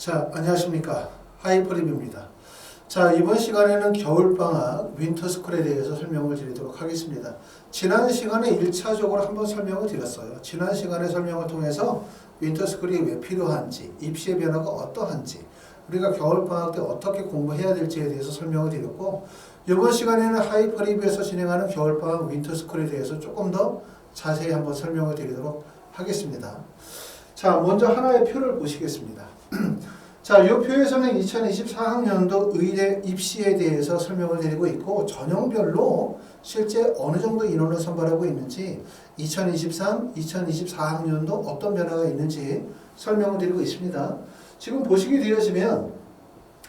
자, 안녕하십니까. 하이퍼립입니다. 자, 이번 시간에는 겨울방학 윈터스쿨에 대해서 설명을 드리도록 하겠습니다. 지난 시간에 1차적으로 한번 설명을 드렸어요. 지난 시간의 설명을 통해서 윈터스쿨이 왜 필요한지, 입시의 변화가 어떠한지, 우리가 겨울방학 때 어떻게 공부해야 될지에 대해서 설명을 드렸고, 이번 시간에는 하이퍼립에서 진행하는 겨울방학 윈터스쿨에 대해서 조금 더 자세히 한번 설명을 드리도록 하겠습니다. 자, 먼저 하나의 표를 보시겠습니다. 자, 이 표에서는 2024학년도 의대 입시에 대해서 설명을 드리고 있고, 전형별로 실제 어느 정도 인원을 선발하고 있는지, 2023, 2024학년도 어떤 변화가 있는지 설명을 드리고 있습니다. 지금 보시게 되어지면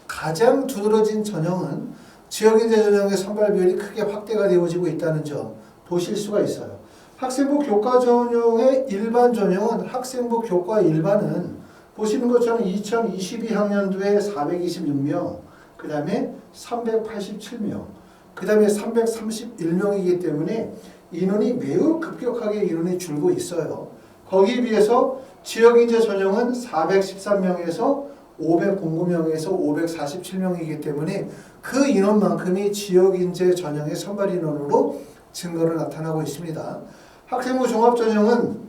가장 두드러진 전형은 지역인재 전형의 선발 비율이 크게 확대가 되어지고 있다는 점 보실 수가 있어요. 학생부 교과 전형의 일반 전형은 학생부 교과 일반은 보시는 것처럼 2022학년도에 426명, 그 다음에 387명, 그 다음에 331명이기 때문에 인원이 매우 급격하게 인원이 줄고 있어요. 거기에 비해서 지역인재 전형은 413명에서 509명에서 547명이기 때문에 그 인원만큼이 지역인재 전형의 선발 인원으로 증가로 나타나고 있습니다. 학생부 종합전형은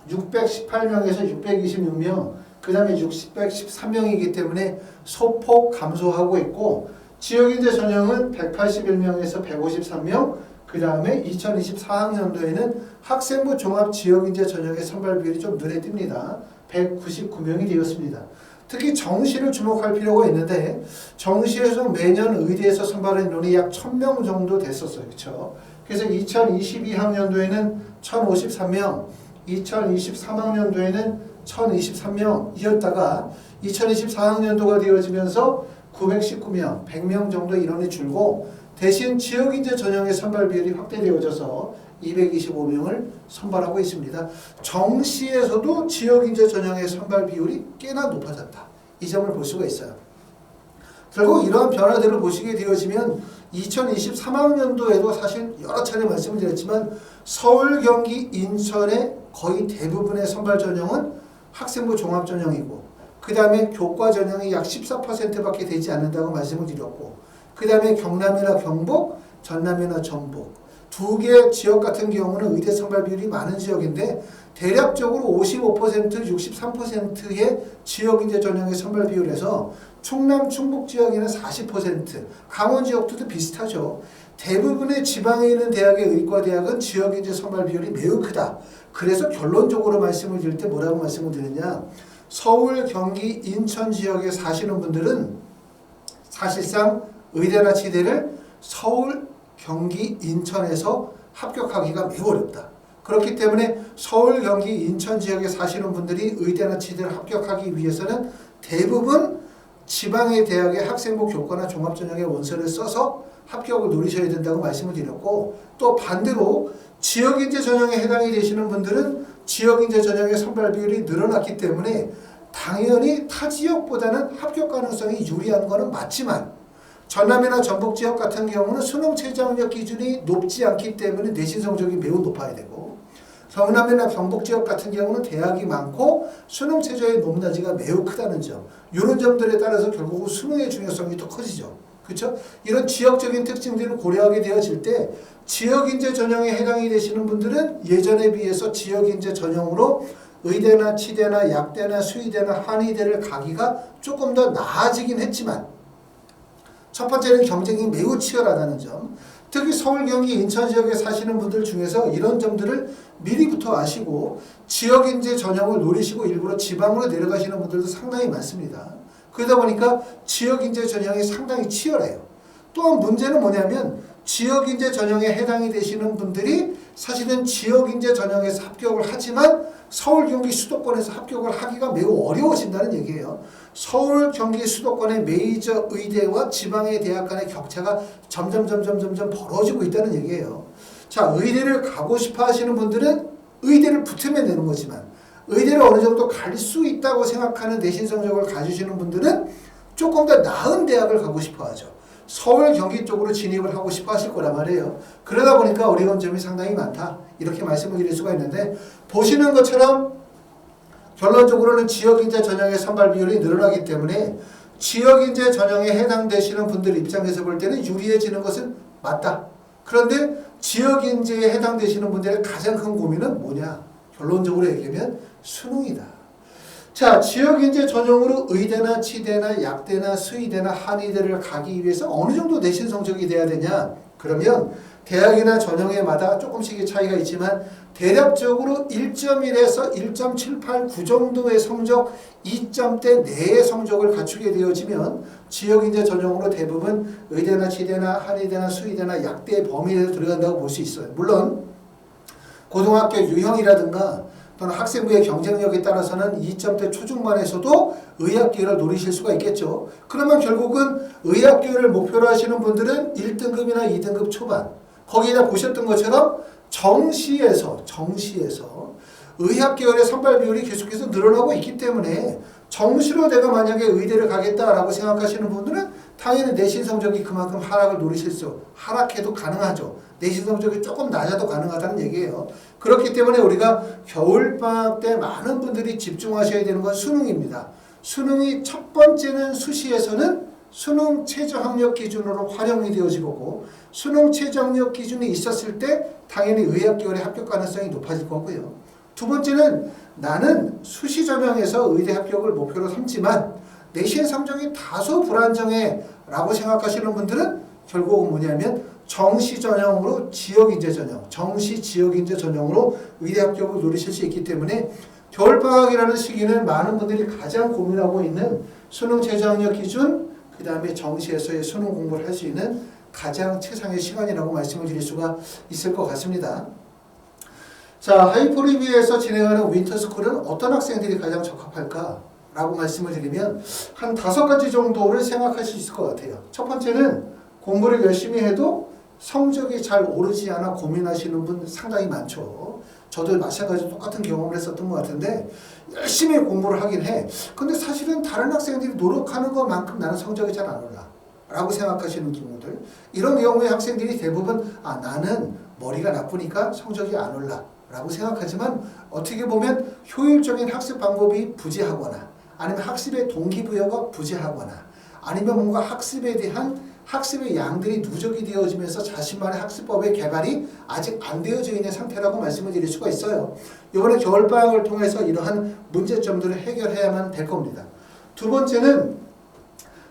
618명에서 626명, 그 다음에 613명이기 때문에 소폭 감소하고 있고, 지역인재 전형은 181명에서 153명, 그 다음에 2024학년도에는 학생부 종합 지역인재 전형의 선발 비율이 좀 눈에 띕니다. 199명이 되었습니다. 특히 정시를 주목할 필요가 있는데, 정시에서 매년 의대에서 선발한 인원이 약 1000명 정도 됐었어요. 그렇죠? 그래서 2022학년도에는 1053명, 2023학년도에는 1023명이었다가 2024학년도가 되어지면서 919명, 100명 정도 인원이 줄고, 대신 지역인재 전형의 선발 비율이 확대되어져서 225명을 선발하고 있습니다. 정시에서도 지역인재 전형의 선발 비율이 꽤나 높아졌다. 이 점을 볼 수가 있어요. 결국 이러한 변화들을 보시게 되어지면 2023학년도에도 사실 여러 차례 말씀을 드렸지만 서울, 경기, 인천의 거의 대부분의 선발 전형은 학생부 종합 전형이고, 그 다음에 교과 전형이 약 14%밖에 되지 않는다고 말씀을 드렸고, 그 다음에 경남이나 경북, 전남이나 전북 두 개 지역 같은 경우는 의대 선발 비율이 많은 지역인데, 대략적으로 55%, 63%의 지역인재 전형의 선발 비율에서 충남, 충북 지역에는 40%, 강원 지역도 비슷하죠. 대부분의 지방에 있는 대학의 의과대학은 지역인재 선발 비율이 매우 크다. 그래서 결론적으로 말씀을 드릴 때 뭐라고 말씀을 드리냐, 서울, 경기, 인천 지역에 사시는 분들은 사실상 의대나 치대를 서울, 경기, 인천에서 합격하기가 매우 어렵다. 그렇기 때문에 서울, 경기, 인천 지역에 사시는 분들이 의대나 치대를 합격하기 위해서는 대부분 지방의 대학의 학생부 교과나 종합전형의 원서를 써서 합격을 노리셔야 된다고 말씀을 드렸고, 또 반대로 지역인재 전형에 해당이 되시는 분들은 지역인재 전형의 선발 비율이 늘어났기 때문에 당연히 타 지역보다는 합격 가능성이 유리한 것은 맞지만, 전남이나 전북 지역 같은 경우는 수능 최저학력 기준이 높지 않기 때문에 내신 성적이 매우 높아야 되고, 경남이나 경북 지역 같은 경우는 대학이 많고 수능 최저의 높낮이가 매우 크다는 점, 이런 점들에 따라서 결국은 수능의 중요성이 더 커지죠. 그렇죠? 이런 지역적인 특징들을 고려하게 되어질 때 지역인재 전형에 해당이 되시는 분들은 예전에 비해서 지역인재 전형으로 의대나 치대나 약대나 수의대나 한의대를 가기가 조금 더 나아지긴 했지만, 첫 번째는 경쟁이 매우 치열하다는 점, 특히 서울, 경기, 인천 지역에 사시는 분들 중에서 이런 점들을 미리부터 아시고 지역인재 전형을 노리시고 일부러 지방으로 내려가시는 분들도 상당히 많습니다. 그러다 보니까 지역인재 전형이 상당히 치열해요. 또한 문제는 뭐냐면 지역인재 전형에 해당이 되시는 분들이 사실은 지역인재 전형에서 합격을 하지만 서울, 경기, 수도권에서 합격을 하기가 매우 어려워진다는 얘기예요. 서울, 경기, 수도권의 메이저 의대와 지방의 대학 간의 격차가 점점 벌어지고 있다는 얘기예요. 자, 의대를 가고 싶어 하시는 분들은 의대를 붙으면 되는 거지만, 의대를 어느 정도 갈 수 있다고 생각하는 내신 성적을 가지시는 분들은 조금 더 나은 대학을 가고 싶어 하죠. 서울, 경기 쪽으로 진입을 하고 싶어 하실 거란 말이에요. 그러다 보니까 어려운 점이 상당히 많다. 이렇게 말씀을 드릴 수가 있는데, 보시는 것처럼 결론적으로는 지역인재 전형의 선발 비율이 늘어나기 때문에 지역인재 전형에 해당되시는 분들 입장에서 볼 때는 유리해지는 것은 맞다. 그런데 지역인재에 해당되시는 분들의 가장 큰 고민은 뭐냐? 결론적으로 얘기하면 수능이다. 자, 지역인재 전형으로 의대나 치대나 약대나 수의대나 한의대를 가기 위해서 어느 정도 내신 성적이 돼야 되냐? 그러면 대학이나 전형에마다 조금씩의 차이가 있지만 대략적으로 1.1에서 1.78, 9 정도의 성적, 2점대 내의 성적을 갖추게 되어지면 지역인재 전형으로 대부분 의대나 치대나 한의대나 수의대나 약대의 범위에 들어간다고 볼 수 있어요. 물론 고등학교 유형이라든가 또는 학생부의 경쟁력에 따라서는 2점대 초중반에서도 의학기회를 노리실 수가 있겠죠. 그러면 결국은 의학기회를 목표로 하시는 분들은 1등급이나 2등급 초반, 거기에다 보셨던 것처럼 정시에서 의학계열의 선발 비율이 계속해서 늘어나고 있기 때문에 정시로 내가 만약에 의대를 가겠다라고 생각하시는 분들은 당연히 내신 성적이 그만큼 하락을 노리실 수, 하락해도 가능하죠. 내신 성적이 조금 낮아도 가능하다는 얘기예요. 그렇기 때문에 우리가 겨울방학 때 많은 분들이 집중하셔야 되는 건 수능입니다. 수능이 첫 번째는 수시에서는 수능 최저학력 기준으로 활용이 되어지고 수능 최저학력 기준이 있었을 때 당연히 의학계열의 합격 가능성이 높아질 거고요. 두 번째는 나는 수시 전형에서 의대 합격을 목표로 삼지만 내신 성적이 다소 불안정해 라고 생각하시는 분들은 결국은 뭐냐면 정시 전형으로 지역인재 전형, 정시 지역인재 전형으로 의대 합격을 노리실 수 있기 때문에 겨울방학이라는 시기는 많은 분들이 가장 고민하고 있는 수능 최저학력 기준, 그 다음에 정시에서의 수능 공부를 할 수 있는 가장 최상의 시간이라고 말씀을 드릴 수가 있을 것 같습니다. 자, 하이포리비에서 진행하는 윈터스쿨은 어떤 학생들이 가장 적합할까? 라고 말씀을 드리면 한 5가지 정도를 생각할 수 있을 것 같아요. 첫 번째는 공부를 열심히 해도 성적이 잘 오르지 않아 고민하시는 분 상당히 많죠. 저도 마찬가지로 똑같은 경험을 했었던 것 같은데 열심히 공부를 하긴 해. 근데 사실은 다른 학생들이 노력하는 것만큼 나는 성적이 잘 안 올라 라고 생각하시는 경우들, 이런 경우에 학생들이 대부분 나는 머리가 나쁘니까 성적이 안 올라 라고 생각하지만 어떻게 보면 효율적인 학습 방법이 부재하거나 아니면 학습의 동기부여가 부재하거나 아니면 뭔가 학습에 대한 학습의 양들이 누적이 되어지면서 자신만의 학습법의 개발이 아직 안 되어져 있는 상태라고 말씀을 드릴 수가 있어요. 이번에 겨울방학을 통해서 이러한 문제점들을 해결해야만 될 겁니다. 두 번째는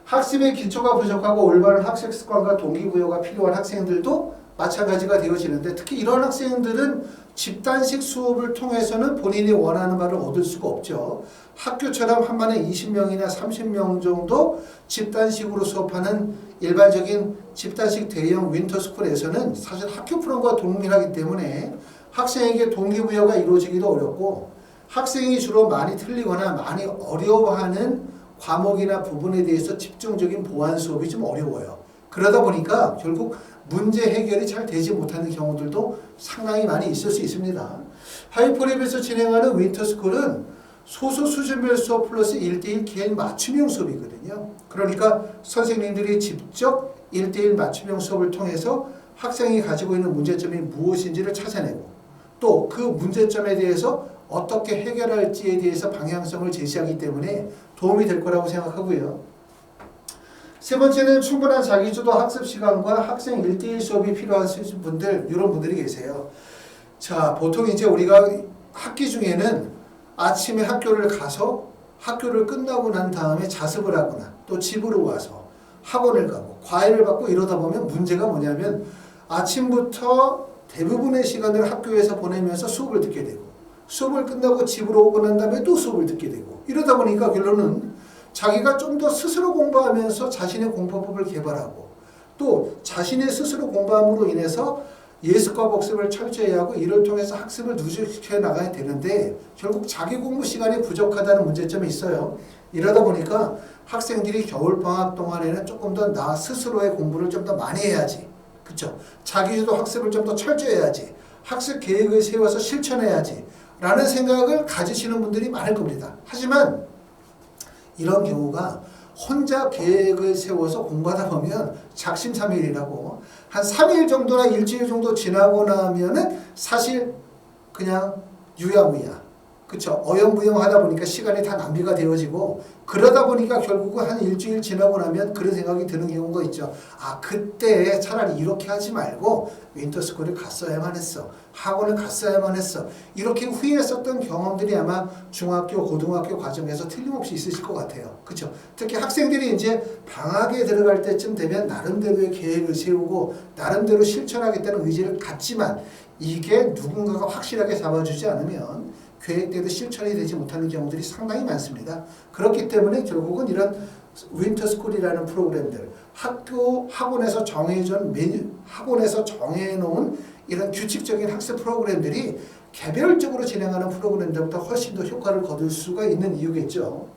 학습의 기초가 부족하고 올바른 학습 습관과 동기부여가 필요한 학생들도 마찬가지가 되어지는데 특히 이런 학생들은 집단식 수업을 통해서는 본인이 원하는 바를 얻을 수가 없죠. 학교처럼 한 반에 20명이나 30명 정도 집단식으로 수업하는 일반적인 집단식 대형 윈터스쿨에서는 사실 학교 프로그램과 동일하기 때문에 학생에게 동기부여가 이루어지기도 어렵고 학생이 주로 많이 틀리거나 많이 어려워하는 과목이나 부분에 대해서 집중적인 보완 수업이 좀 어려워요. 그러다 보니까 결국 문제 해결이 잘 되지 못하는 경우들도 상당히 많이 있을 수 있습니다. 하이포랩에서 진행하는 윈터스쿨은 소수 수준별 수업 플러스 1대1 개인 맞춤형 수업이거든요. 그러니까 선생님들이 직접 1대1 맞춤형 수업을 통해서 학생이 가지고 있는 문제점이 무엇인지를 찾아내고 또 그 문제점에 대해서 어떻게 해결할지에 대해서 방향성을 제시하기 때문에 도움이 될 거라고 생각하고요. 세 번째는 충분한 자기주도 학습 시간과 학생 1대1 수업이 필요하신 분들, 이런 분들이 계세요. 자, 보통 이제 우리가 학기 중에는 아침에 학교를 가서 학교를 끝나고 난 다음에 자습을 하거나 또 집으로 와서 학원을 가고 과외를 받고 이러다 보면 문제가 뭐냐면 아침부터 대부분의 시간을 학교에서 보내면서 수업을 듣게 되고 수업을 끝나고 집으로 오고 난 다음에 또 수업을 듣게 되고 이러다 보니까 결론은 자기가 좀 더 스스로 공부하면서 자신의 공부법을 개발하고 또 자신의 스스로 공부함으로 인해서 예습과 복습을 철저히 하고 이를 통해서 학습을 누적시켜 나가야 되는데 결국 자기 공부 시간이 부족하다는 문제점이 있어요. 이러다 보니까 학생들이 겨울방학 동안에는 조금 더 나 스스로의 공부를 좀 더 많이 해야지. 그쵸? 자기주도 학습을 좀 더 철저히 해야지. 학습 계획을 세워서 실천해야지. 라는 생각을 가지시는 분들이 많을 겁니다. 하지만 이런 경우가 혼자 계획을 세워서 공부하다 보면 작심삼일이라고 한 3일 정도나 일주일 정도 지나고 나면은 사실 그냥 유야무야. 그쵸? 어영부영하다 보니까 시간이 다 낭비가 되어지고 그러다 보니까 결국은 한 일주일 지나고 나면 그런 생각이 드는 경우가 있죠. 아, 그때 차라리 이렇게 하지 말고 윈터스쿨을 갔어야만 했어. 학원을 갔어야만 했어. 이렇게 후회했었던 경험들이 아마 중학교, 고등학교 과정에서 틀림없이 있으실 것 같아요. 그쵸? 특히 학생들이 이제 방학에 들어갈 때쯤 되면 나름대로의 계획을 세우고 나름대로 실천하겠다는 의지를 갖지만 이게 누군가가 확실하게 잡아주지 않으면 계획대로 실천이 되지 못하는 경우들이 상당히 많습니다. 그렇기 때문에 결국은 이런 윈터스쿨이라는 프로그램들, 학원에서 정해준 학원에서 정해놓은 이런 규칙적인 학습 프로그램들이 개별적으로 진행하는 프로그램들보다 훨씬 더 효과를 거둘 수가 있는 이유겠죠.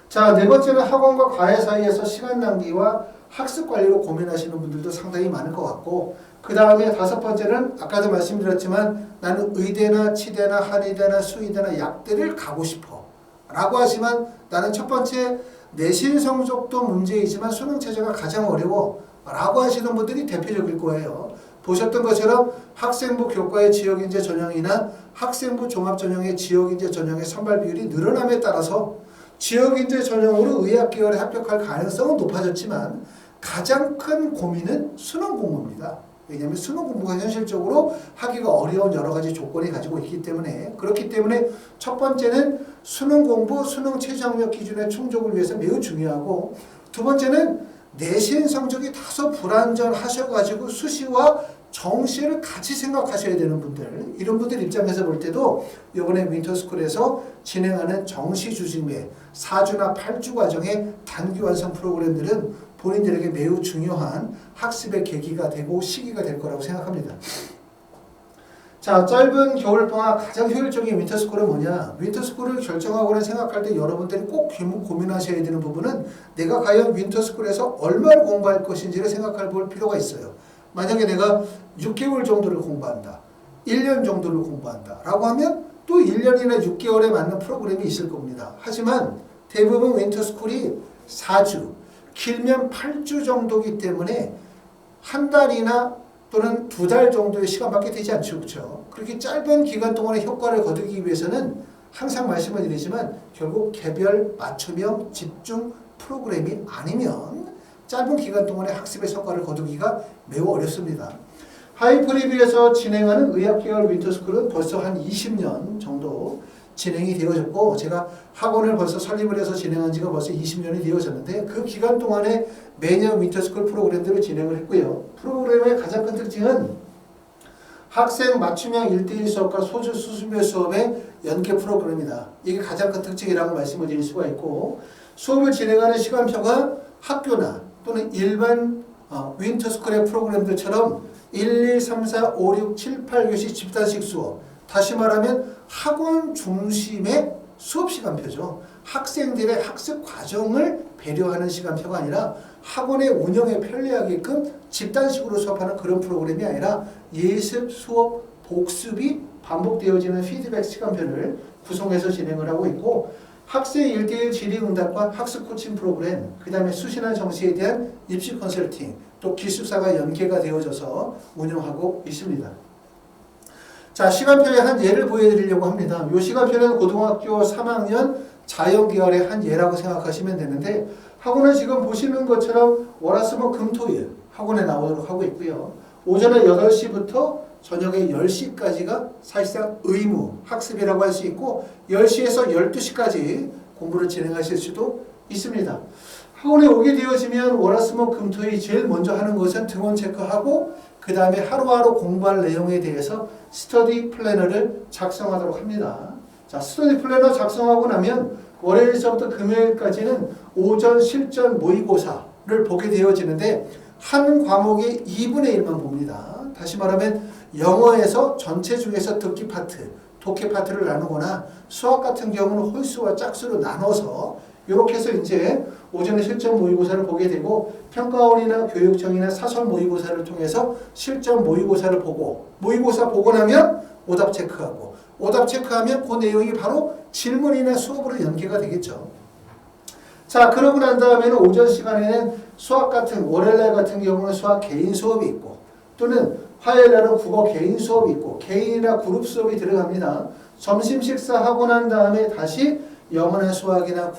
자, 네 번째는 학원과 과외 사이에서 시간 낭비와 학습 관리로 고민하시는 분들도 상당히 많을 것 같고, 그 다음에 다섯 번째는 아까도 말씀드렸지만 나는 의대나 치대나 한의대나 수의대나 약대를 가고 싶어 라고 하지만 나는 첫 번째 내신 성적도 문제이지만 수능 체제가 가장 어려워 라고 하시는 분들이 대표적일 거예요. 보셨던 것처럼 학생부 교과의 지역인재 전형이나 학생부 종합전형의 지역인재 전형의 선발 비율이 늘어남에 따라서 지역인재 전형으로 의학계열에 합격할 가능성은 높아졌지만 가장 큰 고민은 수능 공부입니다. 왜냐하면 수능 공부가 현실적으로 하기가 어려운 여러 가지 조건이 가지고 있기 때문에 그렇기 때문에 첫 번째는 수능 공부, 수능 최저학력 기준의 충족을 위해서 매우 중요하고 두 번째는 내신 성적이 다소 불안전하셔가지고 수시와 정시를 같이 생각하셔야 되는 분들 이런 분들 입장에서 볼 때도 이번에 윈터스쿨에서 진행하는 정시 주중에 4주나 8주 과정의 단기 완성 프로그램들은 본인들에게 매우 중요한 학습의 계기가 되고 시기가 될 거라고 생각합니다. 자, 짧은 겨울방학 가장 효율적인 윈터스쿨은 뭐냐? 윈터스쿨을 결정하거나 생각할 때 여러분들이 꼭 고민하셔야 되는 부분은 내가 과연 윈터스쿨에서 얼마를 공부할 것인지를 생각해 볼 필요가 있어요. 만약에 내가 6개월 정도를 공부한다, 1년 정도를 공부한다 라고 하면 또 1년이나 6개월에 맞는 프로그램이 있을 겁니다. 하지만 대부분 윈터스쿨이 4주, 길면 8주 정도이기 때문에 한 달이나 또는 2달 정도의 시간밖에 되지 않죠. 그렇죠? 그렇게 짧은 기간 동안의 효과를 거두기 위해서는 항상 말씀을 드리지만 결국 개별 맞춤형 집중 프로그램이 아니면 짧은 기간 동안의 학습의 성과를 거두기가 매우 어렵습니다. 하이프리뷰에서 진행하는 의학계열 윈터스쿨은 벌써 한 20년 정도 진행이 되어졌고 제가 학원을 벌써 설립을 해서 진행한 지가 벌써 20년이 되어졌는데 그 기간 동안에 매년 윈터스쿨 프로그램들을 진행을 했고요. 프로그램의 가장 큰 특징은 학생 맞춤형 1대1 수업과 소수 수준별 수업의 연계 프로그램이다. 이게 가장 큰 특징이라고 말씀을 드릴 수가 있고 수업을 진행하는 시간표가 학교나 또는 일반 윈터스쿨의 프로그램들처럼 1, 2, 3, 4, 5, 6, 7, 8교시 집단식 수업 다시 말하면 학원 중심의 수업 시간표죠. 학생들의 학습 과정을 배려하는 시간표가 아니라 학원의 운영에 편리하게끔 집단식으로 수업하는 그런 프로그램이 아니라 예습, 수업, 복습이 반복되어지는 피드백 시간표를 구성해서 진행을 하고 있고 학생 1대1 질의응답과 학습 코칭 프로그램, 그 다음에 수시나 정시에 대한 입시 컨설팅, 또 기숙사가 연계가 되어져서 운영하고 있습니다. 자, 시간표의 한 예를 보여드리려고 합니다. 이 시간표는 고등학교 3학년 자연계열의 한 예라고 생각하시면 되는데 학원은 지금 보시는 것처럼 월화수목 금토일 학원에 나오도록 하고 있고요. 오전에 8시부터 저녁에 10시까지가 사실상 의무 학습이라고 할 수 있고 10시에서 12시까지 공부를 진행하실 수도 있습니다. 학원에 오게 되어지면 월화수목 금토일 제일 먼저 하는 것은 등원 체크하고 그 다음에 하루하루 공부할 내용에 대해서 스터디 플래너를 작성하도록 합니다. 자, 스터디 플래너 작성하고 나면 월요일서부터 금요일까지는 오전 실전 모의고사를 보게 되어지는데 한 과목의 2분의 1만 봅니다. 다시 말하면 영어에서 전체 중에서 듣기 파트, 독해 파트를 나누거나 수학 같은 경우는 홀수와 짝수로 나눠서 이렇게 해서 이제 오전에 실전 모의고사를 보게 되고 평가원이나 교육청이나 사설 모의고사를 통해서 실전 모의고사를 보고 모의고사 보고 나면 오답 체크하고 오답 체크하면 그 내용이 바로 질문이나 수업으로 연계가 되겠죠. 자, 그러고 난 다음에는 오전 시간에는 수학 같은 월요일날 같은 경우는 수학 개인 수업이 있고 또는 화요일날은 국어 개인 수업이 있고 개인이나 그룹 수업이 들어갑니다. 점심 식사하고 난 다음에 다시 영어나 수학이나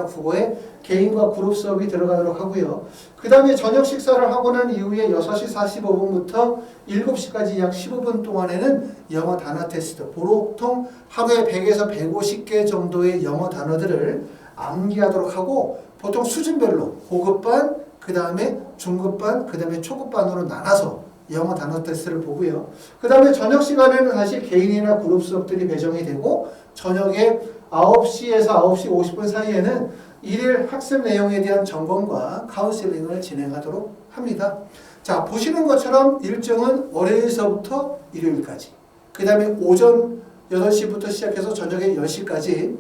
국어의 개인과 그룹 수업이 들어가도록 하고요. 그 다음에 저녁 식사를 하고 난 이후에 6시 45분부터 7시까지 약 15분 동안에는 영어 단어 테스트, 보통 하루에 100에서 150개 정도의 영어 단어들을 암기하도록 하고 보통 수준별로 고급반, 그 다음에 중급반, 그 다음에 초급반으로 나눠서 영어 단어 테스트를 보고요. 그 다음에 저녁 시간에는 다시 개인이나 그룹 수업들이 배정이 되고 저녁에 9시에서 9시 50분 사이에는 일일 학습 내용에 대한 점검과 카운셀링을 진행하도록 합니다. 자, 보시는 것처럼 일정은 월요일서부터 일요일까지, 그 다음에 오전 8시부터 시작해서 저녁에 10시까지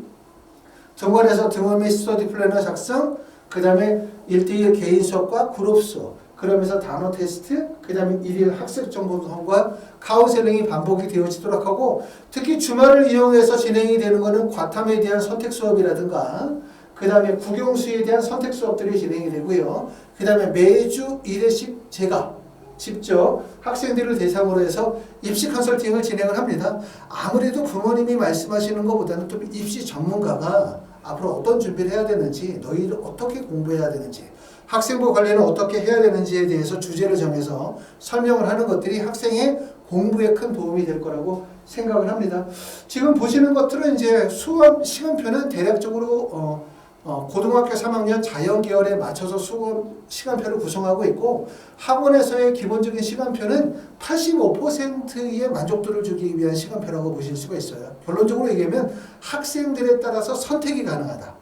등원해서 등원 및 스터디 플래너 작성, 그 다음에 1대1 개인 수업과 그룹 수업, 그러면서 단어 테스트, 그 다음에 일일 학습 점검과 카운셀링이 반복이 되어지도록 하고, 특히 주말을 이용해서 진행이 되는 것은 과탐에 대한 선택 수업이라든가 그 다음에 국영수에 대한 선택 수업들이 진행이 되고요. 그 다음에 매주 1회씩 제가 직접 학생들을 대상으로 해서 입시 컨설팅을 진행을 합니다. 아무래도 부모님이 말씀하시는 것보다는 또 입시 전문가가 앞으로 어떤 준비를 해야 되는지, 너희를 어떻게 공부해야 되는지, 학생부 관리는 어떻게 해야 되는지에 대해서 주제를 정해서 설명을 하는 것들이 학생의 공부에 큰 도움이 될 거라고 생각을 합니다. 지금 보시는 것들은 이제 수업 시간표는 대략적으로 고등학교 3학년 자연계열에 맞춰서 수업 시간표를 구성하고 있고, 학원에서의 기본적인 시간표는 85%의 만족도를 주기 위한 시간표라고 보실 수가 있어요. 결론적으로 얘기하면 학생들에 따라서 선택이 가능하다.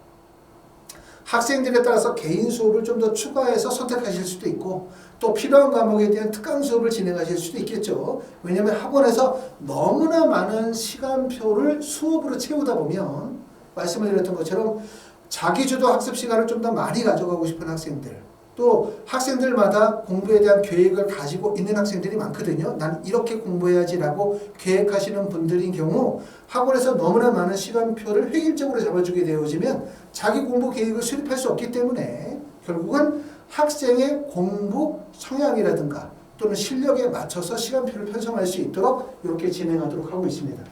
학생들에 따라서 개인 수업을 좀 더 추가해서 선택하실 수도 있고, 또 필요한 과목에 대한 특강 수업을 진행하실 수도 있겠죠. 왜냐하면 학원에서 너무나 많은 시간표를 수업으로 채우다 보면 말씀을 드렸던 것처럼 자기주도 학습 시간을 좀 더 많이 가져가고 싶은 학생들, 또 학생들마다 공부에 대한 계획을 가지고 있는 학생들이 많거든요. 난 이렇게 공부해야지라고 계획하시는 분들인 경우 학원에서 너무나 많은 시간표를 획일적으로 잡아주게 되어지면 자기 공부 계획을 수립할 수 없기 때문에 결국은 학생의 공부 성향이라든가 또는 실력에 맞춰서 시간표를 편성할 수 있도록 이렇게 진행하도록 하고 있습니다.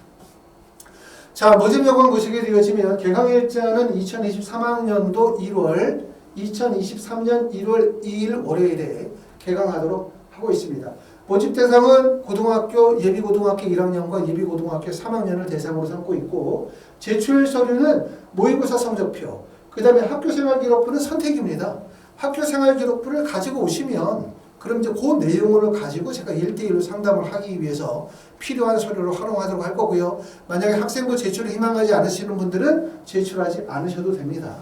자, 모집 요건 보시게 되어지면 개강일자는 2023학년도 2023년 1월 2일 월요일에 개강하도록 하고 있습니다. 모집 대상은 고등학교, 예비고등학교 1학년과 예비고등학교 3학년을 대상으로 삼고 있고, 제출 서류는 모의고사 성적표, 그 다음에 학교생활기록부는 선택입니다. 학교생활기록부를 가지고 오시면 그럼 이제 그 내용을 가지고 제가 1대1로 상담을 하기 위해서 필요한 서류를 활용하도록 할 거고요. 만약에 학생부 제출을 희망하지 않으시는 분들은 제출하지 않으셔도 됩니다.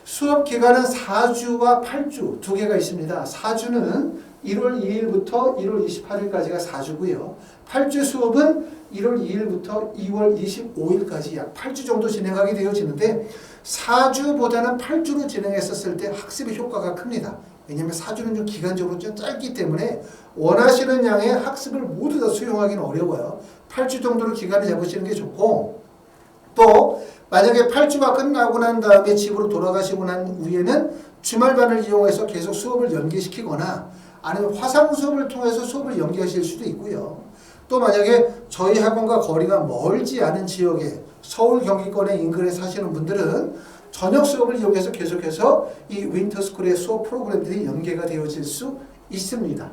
수업 기간은 4주와 8주 두 개가 있습니다. 4주는 1월 2일부터 1월 28일까지가 4주고요. 8주 수업은 1월 2일부터 2월 25일까지 약 8주 정도 진행하게 되어지는데, 4주보다는 8주로 진행했었을 때 학습의 효과가 큽니다. 왜냐하면 4주는 좀 기간적으로 좀 짧기 때문에 원하시는 양의 학습을 모두 다 수용하기는 어려워요. 8주 정도로 기간을 잡으시는 게 좋고, 또 만약에 8주가 끝나고 난 다음에 집으로 돌아가시고 난 후에는 주말반을 이용해서 계속 수업을 연계시키거나 아니면 화상 수업을 통해서 수업을 연계하실 수도 있고요. 또 만약에 저희 학원과 거리가 멀지 않은 지역에 서울 경기권의 인근에 사시는 분들은 저녁 수업을 이용해서 계속해서 이 윈터스쿨의 수업 프로그램들이 연계가 되어질 수 있습니다.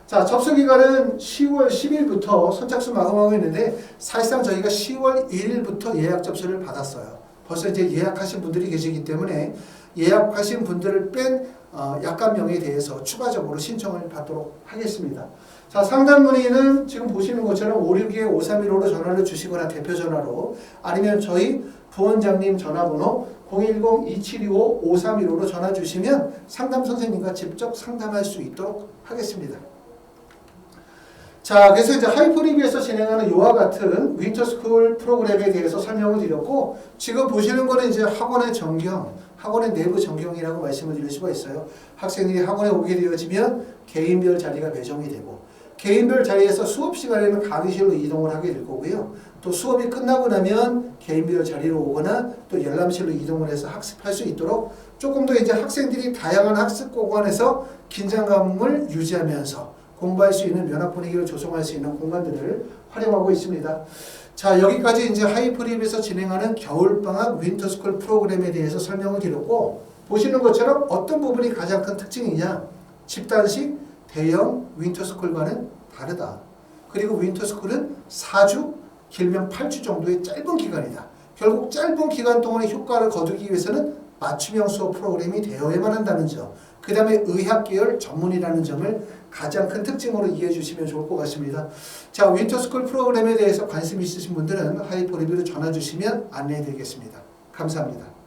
자, 접수기간은 10월 10일부터 선착순 마감하고 있는데, 사실상 저희가 10월 1일부터 예약 접수를 받았어요. 벌써 이제 예약하신 분들이 계시기 때문에 예약하신 분들을 뺀 약관 명에 대해서 추가적으로 신청을 받도록 하겠습니다. 자, 상담 문의는 지금 보시는 것처럼 562-5315로 전화를 주시거나 대표 전화로, 아니면 저희 부원장님 전화번호 010-2725-5315로 전화 주시면 상담 선생님과 직접 상담할 수 있도록 하겠습니다. 자, 그래서 이제 하이프리뷰에서 진행하는 이와 같은 윈터스쿨 프로그램에 대해서 설명을 드렸고, 지금 보시는 거는 이제 학원의 전경, 학원의 내부 전경이라고 말씀을 드릴 수가 있어요. 학생들이 학원에 오게 되어지면 개인별 자리가 배정이 되고, 개인별 자리에서 수업 시간에는 강의실로 이동을 하게 될 거고요. 또 수업이 끝나고 나면 개인별 자리로 오거나 또 열람실로 이동을 해서 학습할 수 있도록 조금 더 이제 학생들이 다양한 학습 공간에서 긴장감을 유지하면서 공부할 수 있는 면학 분위기를 조성할 수 있는 공간들을 활용하고 있습니다. 자, 여기까지 이제 하이프립에서 진행하는 겨울방학 윈터스쿨 프로그램에 대해서 설명을 드렸고, 보시는 것처럼 어떤 부분이 가장 큰 특징이냐? 집단식 대형 윈터스쿨과는 다르다. 그리고 윈터스쿨은 4주, 길면 8주 정도의 짧은 기간이다. 결국 짧은 기간 동안의 효과를 거두기 위해서는 맞춤형 수업 프로그램이 되어야만 한다는 점, 그 다음에 의학계열 전문이라는 점을 가장 큰 특징으로 이해해 주시면 좋을 것 같습니다. 자, 윈터스쿨 프로그램에 대해서 관심 있으신 분들은 하이퍼리뷰로 전화 주시면 안내해 드리겠습니다. 감사합니다.